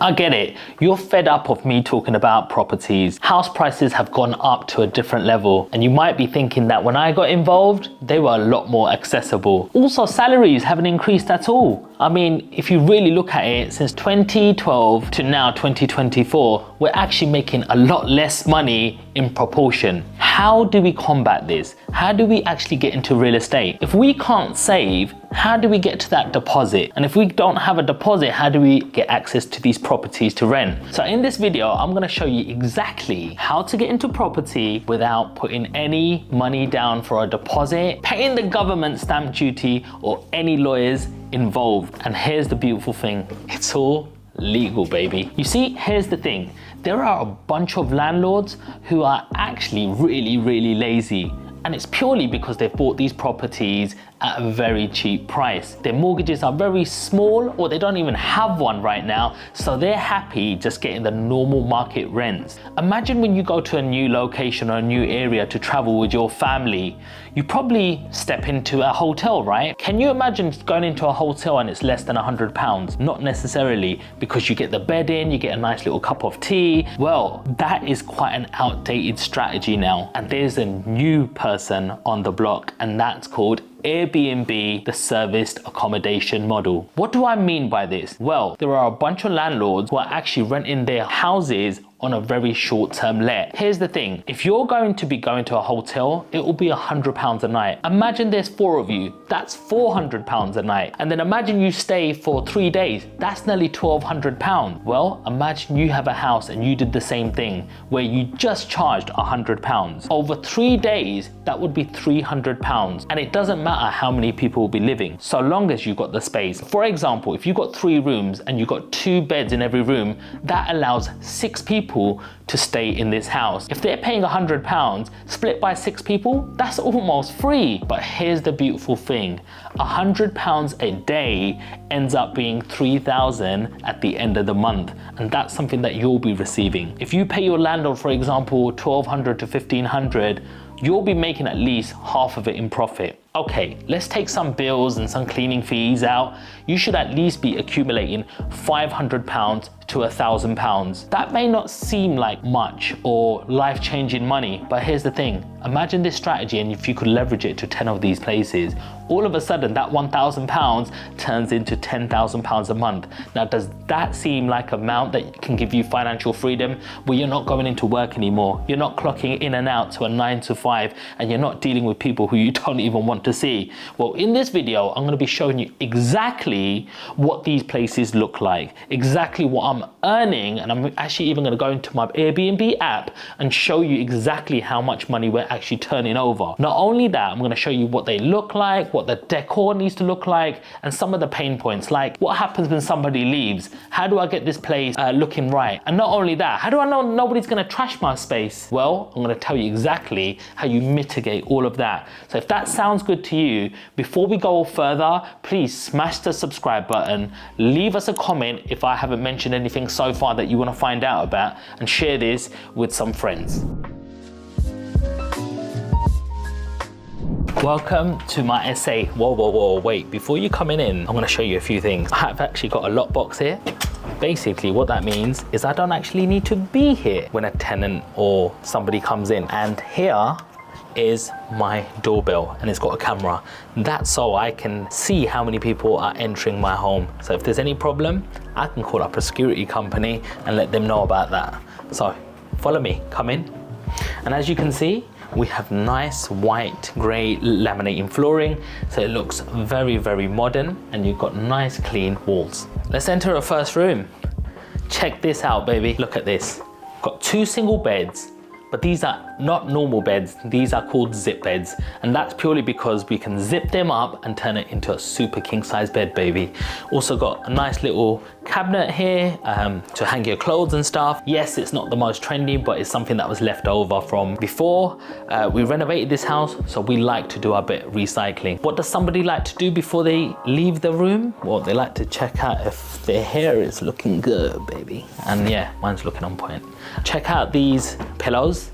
I get it. You're fed up of me talking about properties. House prices have gone up to a different level, and you might be thinking that when I got involved, they were a lot more accessible. Also, salaries haven't increased at all. I mean, if you really look at it, since 2012 to now 2024, we're actually making a lot less money in proportion. How do we combat this? How do we actually get into real estate? If we can't save, how do we get to that deposit? And if we don't have a deposit, how do we get access to these properties to rent? So in this video, I'm gonna show you exactly how to get into property without putting any money down for a deposit, paying the government stamp duty, or any lawyers involved. And here's the beautiful thing, it's all legal, baby. You see, here's the thing. There are a bunch of landlords who are actually really lazy. And it's purely because they've bought these properties at a very cheap price. Their mortgages are very small, or they don't even have one right now, so they're happy just getting the normal market rents. Imagine when you go to a new location or a new area to travel with your family, you probably step into a hotel, right? Can you imagine going into a hotel and it's less than £100? Not necessarily, because you get the bed in, you get a nice little cup of tea. Well, that is quite an outdated strategy now. And there's a new person on the block, and that's called Airbnb, the serviced accommodation model. What do I mean by this? Well, there are a bunch of landlords who are actually renting their houses on a very short-term let. Here's the thing, if you're going to be going to a hotel, it will be £100 a night. Imagine there's 4 of you, that's £400 a night. And then imagine you stay for 3 days, that's nearly £1,200. Well, imagine you have a house and you did the same thing, where you just charged £100. Over 3 days, that would be £300. And it doesn't matter how many people will be living, so long as you've got the space. For example, if you've got 3 rooms and you've got 2 beds in every room, that allows 6 people to stay in this house. If they're paying £100, split by 6 people, that's almost free. But here's the beautiful thing, £100 a day ends up being £3,000 at the end of the month. And that's something that you'll be receiving. If you pay your landlord, for example, £1,200 to £1,500, you'll be making at least half of it in profit. Okay, let's take some bills and some cleaning fees out. You should at least be accumulating £500 to £1,000. That may not seem like much or life-changing money, but here's the thing. Imagine this strategy, and if you could leverage it to 10 of these places, all of a sudden that £1,000 turns into £10,000 a month. Now, does that seem like an amount that can give you financial freedom, where you're not going into work anymore, you're not clocking in and out to a 9 to 5, and you're not dealing with people who you don't even want to see? Well, in this video, I'm going to be showing you exactly what these places look like, exactly what I'm earning, and I'm actually even going to go into my Airbnb app and show you exactly how much money we're actually turning over. Not only that, I'm going to show you what they look like, what the decor needs to look like, and some of the pain points, like what happens when somebody leaves? How do I get this place looking right? And not only that, how do I know nobody's going to trash my space? Well, I'm going to tell you exactly how you mitigate all of that. So if that sounds good to you, before we go further, please smash the subscribe button, leave us a comment if I haven't mentioned anything so far that you want to find out about, and share this with some friends. Welcome to my essay. Whoa, wait, before you coming in, I'm gonna show you a few things. I have actually got a lockbox here. Basically, what that means is I don't actually need to be here when a tenant or somebody comes in. And here is my doorbell, and it's got a camera. That's so I can see how many people are entering my home. So if there's any problem, I can call up a security company and let them know about that. So follow me, come in. And as you can see, we have nice white grey laminating flooring, so it looks very modern, and you've got nice clean walls. Let's enter a first room. Check this out, baby. Look at this. Got 2 single beds, but these are not normal beds, these are called zip beds, and that's purely because we can zip them up and turn it into a super king size bed, baby. Also got a nice little cabinet here to hang your clothes and stuff. Yes, it's not the most trendy, but it's something that was left over from before. We renovated this house, so we like to do our bit of recycling. What does somebody like to do before they leave the room? Well, they like to check out if their hair is looking good, baby. And yeah, mine's looking on point. Check out these pillows.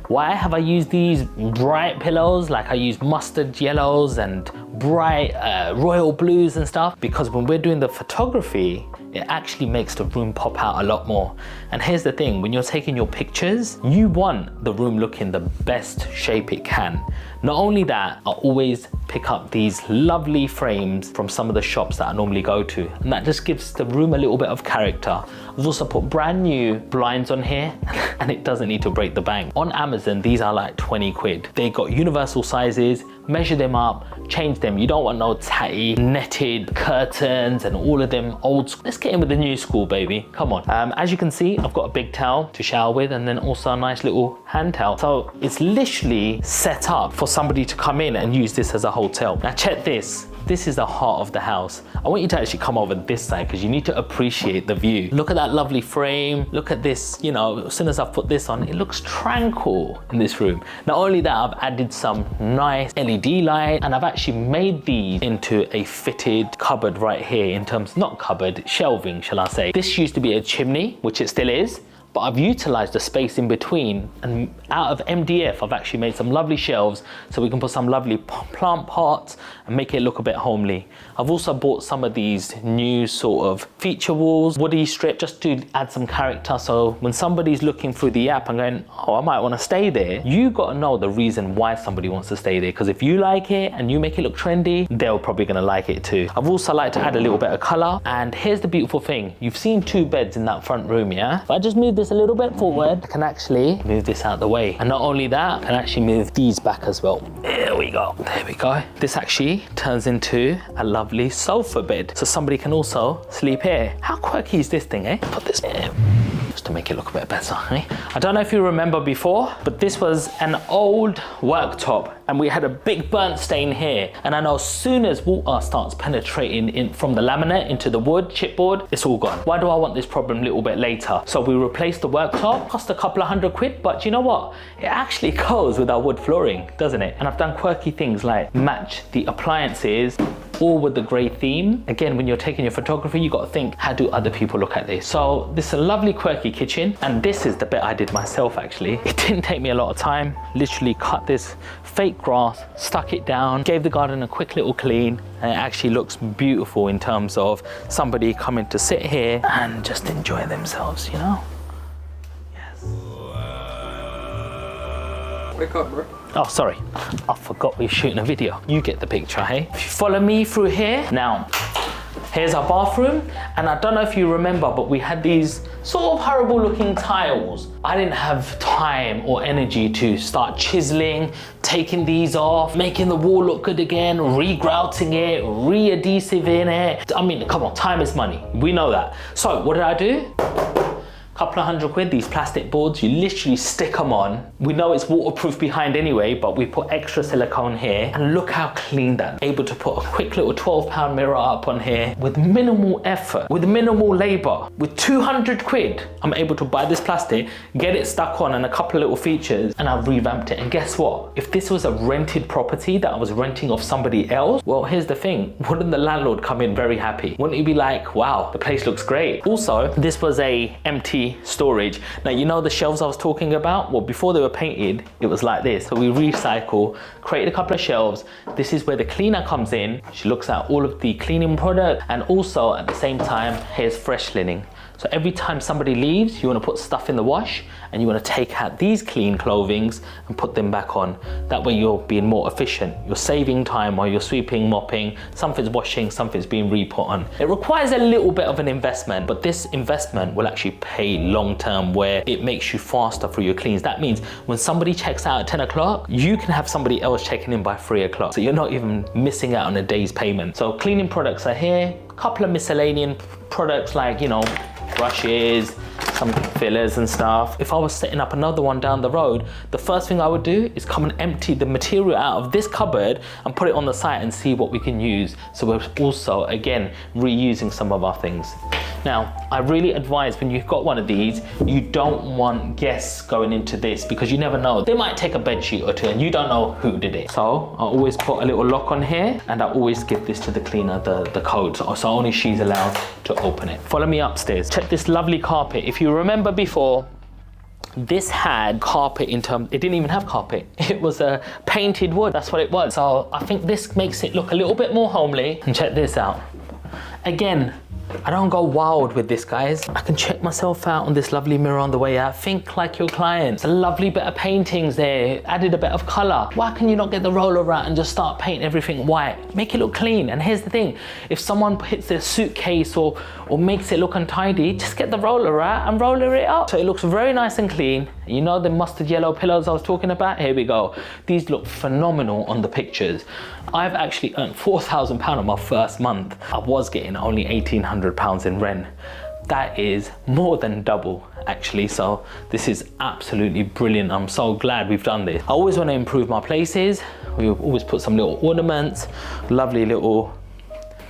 Why have I used these bright pillows? Like I use mustard yellows and bright royal blues and stuff, because when we're doing the photography, it actually makes the room pop out a lot more. And here's the thing, when you're taking your pictures, you want the room looking the best shape it can. Not only that, I always pick up these lovely frames from some of the shops that I normally go to, and that just gives the room a little bit of character. I've also put brand new blinds on here and it doesn't need to break the bank. On Amazon, these are like 20 quid. They got universal sizes, measure them up, change them. You don't want no tatty netted curtains and all of them old school. Let's get in with the new school, baby. Come on. As you can see, I've got a big towel to shower with and then also a nice little hand towel. So it's literally set up for somebody to come in and use this as a hotel. Now check this. This is the heart of the house. I want you to actually come over this side because you need to appreciate the view. Look at that lovely frame. Look at this, you know, as soon as I've put this on, it looks tranquil in this room. Not only that, I've added some nice LED light and I've actually made these into a fitted cupboard right here in terms, not cupboard, shelving, shall I say. This used to be a chimney, which it still is, but I've utilized the space in between, and out of MDF, I've actually made some lovely shelves so we can put some lovely plant pots and make it look a bit homely. I've also bought some of these new sort of feature walls, woody strip, just to add some character. So when somebody's looking through the app and going, oh, I might want to stay there, you got to know the reason why somebody wants to stay there. Because if you like it and you make it look trendy, they're probably going to like it too. I've also liked to add a little bit of color. And here's the beautiful thing. You've seen 2 beds in that front room, yeah? If I just move this a little bit forward, I can actually move this out the way. And not only that, I can actually move these back as well. There we go. There we go. This actually turns into a lovely sofa bed. So somebody can also sleep here. How quirky is this thing, eh? Put this here. Just to make it look a bit better, eh? I don't know if you remember before, but this was an old worktop and we had a big burnt stain here. And I know as soon as water starts penetrating in from the laminate into the wood, chipboard, it's all gone. Why do I want this problem a little bit later? So we replaced the worktop, cost a couple of £100, but you know what? It actually goes with our wood flooring, doesn't it? And I've done quirky things like match the appliances all with the grey theme. Again, when you're taking your photography, you got to think, how do other people look at this? So this is a lovely quirky kitchen, and this is the bit I did myself actually. It didn't take me a lot of time. Literally cut this fake grass, stuck it down, gave the garden a quick little clean, and it actually looks beautiful in terms of somebody coming to sit here and just enjoy themselves, you know? Yes. Wake up, bro. Oh, sorry, I forgot we're shooting a video. You get the picture, hey? If you follow me through here, now, here's our bathroom. And I don't know if you remember, but we had these sort of horrible looking tiles. I didn't have time or energy to start chiseling, taking these off, making the wall look good again, re-grouting it, re-adhesiving it. I mean, come on, time is money. We know that. So what did I do? Couple of £100, these plastic boards, you literally stick them on. We know it's waterproof behind anyway, but we put extra silicone here, and look how clean that. Able to put a quick little £12 mirror up on here with minimal effort, with minimal labor. With £200, I'm able to buy this plastic, get it stuck on and a couple of little features, and I've revamped it. And guess what? If this was a rented property that I was renting off somebody else, well, here's the thing, wouldn't the landlord come in very happy? Wouldn't he be like, wow, the place looks great? Also, this was a empty storage. Now, you know the shelves I was talking about? Well, before they were painted, it was like this. So we recycle, created a couple of shelves. This is where the cleaner comes in. She looks at all of the cleaning product, and also at the same time, here's fresh linen. So every time somebody leaves, you want to put stuff in the wash and you want to take out these clean clothings and put them back on. That way you're being more efficient. You're saving time while you're sweeping, mopping, something's washing, something's being re-put on. It requires a little bit of an investment, but this investment will actually pay long term, where it makes you faster through your cleans. That means when somebody checks out at 10 o'clock, you can have somebody else checking in by 3 o'clock. So you're not even missing out on a day's payment. So cleaning products are here, a couple of miscellaneous products like, you know, brushes, some fillers and stuff. If I was setting up another one down the road, the first thing I would do is come and empty the material out of this cupboard and put it on the site and see what we can use. So we're also, again, reusing some of our things. Now, I really advise when you've got one of these, you don't want guests going into this, because you never know. They might take a bed sheet or two and you don't know who did it. So I always put a little lock on here, and I always give this to the cleaner, the code. So only she's allowed to open it. Follow me upstairs. Check this lovely carpet. If you remember before, this had carpet in terms, it didn't even have carpet. It was a painted wood, that's what it was. So I think this makes it look a little bit more homely. And check this out. Again, I don't go wild with this, guys. I can check myself out on this lovely mirror on the way out. Think like your client. It's a lovely bit of paintings there, added a bit of color. Why can you not get the roller out and just start painting everything white? Make it look clean. And here's the thing, if someone hits their suitcase or makes it look untidy, just get the roller out and roller it up. So it looks very nice and clean. You know the mustard yellow pillows I was talking about? Here we go. These look phenomenal on the pictures. I've actually earned £4,000 on my first month. I was getting only £1,800 in rent. That is more than double actually, so this is absolutely brilliant. I'm so glad we've done this. I always want to improve my places. We always put some little ornaments, lovely little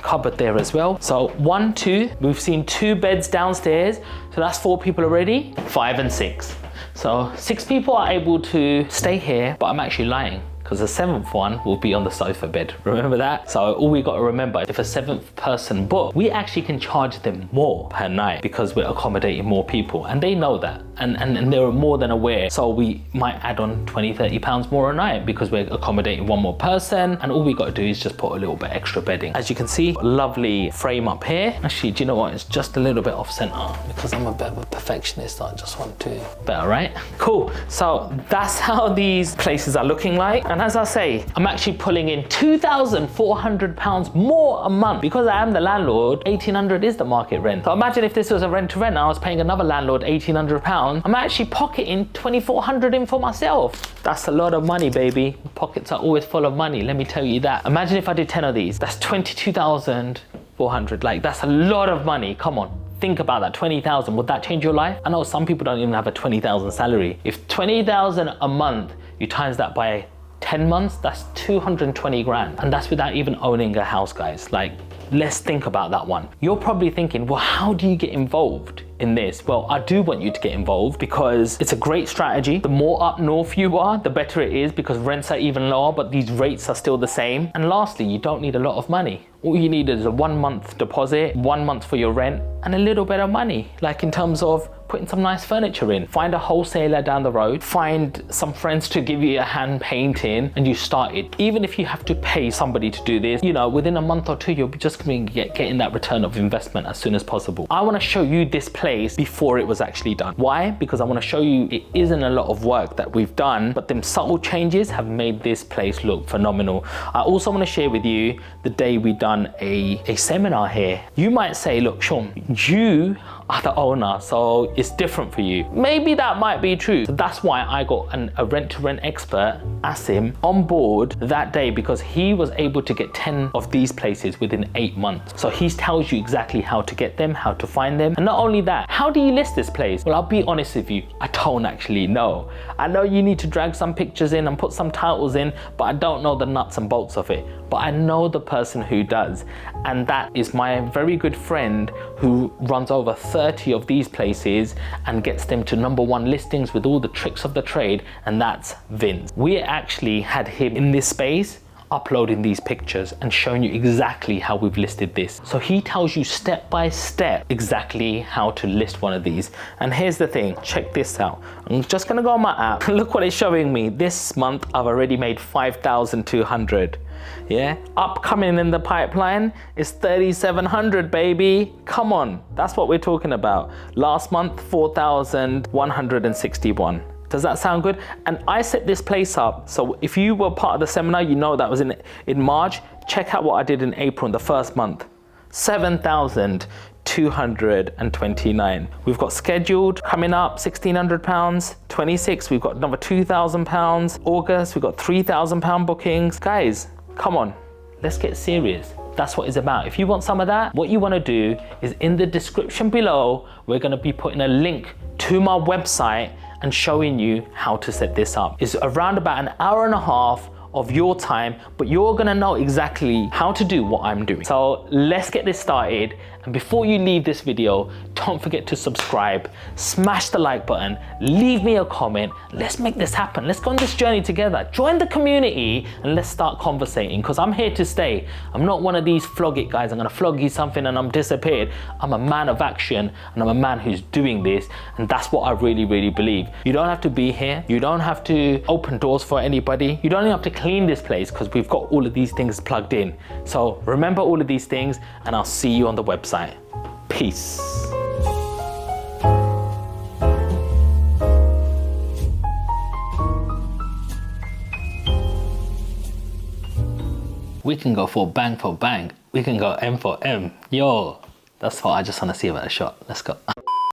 cupboard there as well. So 1, 2, we've seen 2 beds downstairs, so that's 4 people already. 5 and 6. So 6 people are able to stay here, but I'm actually lying, because the 7th one will be on the sofa bed. Remember that? So all we got to remember, if a 7th person book, we actually can charge them more per night because we're accommodating more people, and they know that. And they're more than aware. So we might add on 20, 30 pounds more a night because we're accommodating 1 more person, and all we got to do is just put a little bit extra bedding. As you can see, lovely frame up here. Actually, do you know what? It's just a little bit off center because I'm a bit of a perfectionist. I just want to better, right? Cool. So that's how these places are looking like. And as I say, I'm actually pulling in £2,400 more a month because I am the landlord. 1,800 is the market rent. So imagine if this was a rent to rent, I was paying another landlord £1,800. I'm actually pocketing 2,400 in for myself. That's a lot of money, baby. Pockets are always full of money, let me tell you that. Imagine if I did 10 of these. That's 22,400. Like, that's a lot of money. Come on. Think about that, 20,000, would that change your life? I know some people don't even have a 20,000 salary. If 20,000 a month, you times that by 10 months, that's 220 grand. And that's without even owning a house, guys. Like, let's think about that one. You're probably thinking, well, how do you get involved in this? Well, I do want you to get involved because it's a great strategy. The more up north you are, the better it is because rents are even lower, but these rates are still the same. And lastly, you don't need a lot of money. All you need is a 1 month deposit, 1 month for your rent, and a little bit of money, like in terms of putting some nice furniture in. Find a wholesaler down the road, find some friends to give you a hand painting, and you start it. Even if you have to pay somebody to do this, you know, within a month or 2, you'll be just going to getting that return of investment as soon as possible. I want to show you this place before it was actually done. Why? Because I want to show you it isn't a lot of work that we've done, but them subtle changes have made this place look phenomenal. I also want to share with you the day we done a seminar here. You might say, look, Sean, you are the owner, so it's different for you. Maybe that might be true. So that's why I got a rent-to-rent expert, Asim, on board that day, because he was able to get 10 of these places within 8 months. So he tells you exactly how to get them, how to find them. And not only that, how do you list this place? Well, I'll be honest with you, I don't actually know. I know you need to drag some pictures in and put some titles in, but I don't know the nuts and bolts of it. But I know the person who does, and that is my very good friend who runs over 30 of these places and gets them to #1 listings with all the tricks of the trade, and that's Vince. We actually had him in this space uploading these pictures and showing you exactly how we've listed this. So he tells you step by step exactly how to list one of these. And here's the thing, check this out. I'm just gonna go on my app. Look what it's showing me. This month I've already made 5,200. Yeah, upcoming in the pipeline is 3,700, baby. Come on, that's what we're talking about. Last month, 4,161. Does that sound good? And I set this place up, so if you were part of the seminar, you know that was in March. Check out what I did in April in the first month. 7,229. We've got scheduled coming up £1,600. 26, we've got another £2,000. August, we've got £3,000 bookings. Guys, come on, let's get serious. That's what it's about. If you want some of that, what you want to do is in the description below, we're going to be putting a link to my website and showing you how to set this up. It's around about an hour and a half of your time, but you're gonna know exactly how to do what I'm doing. So let's get this started. And before you leave this video, don't forget to subscribe, smash the like button, leave me a comment. Let's make this happen. Let's go on this journey together. Join the community and let's start conversating, because I'm here to stay. I'm not one of these flog it guys. I'm gonna flog you something and I'm disappeared. I'm a man of action and I'm a man who's doing this. And that's what I really, really believe. You don't have to be here. You don't have to open doors for anybody. You don't even have to clean this place because we've got all of these things plugged in. So remember all of these things and I'll see you on the website. Peace. We can go for bang. We can go M for M. Yo, that's what I just want to see about a shot. Let's go.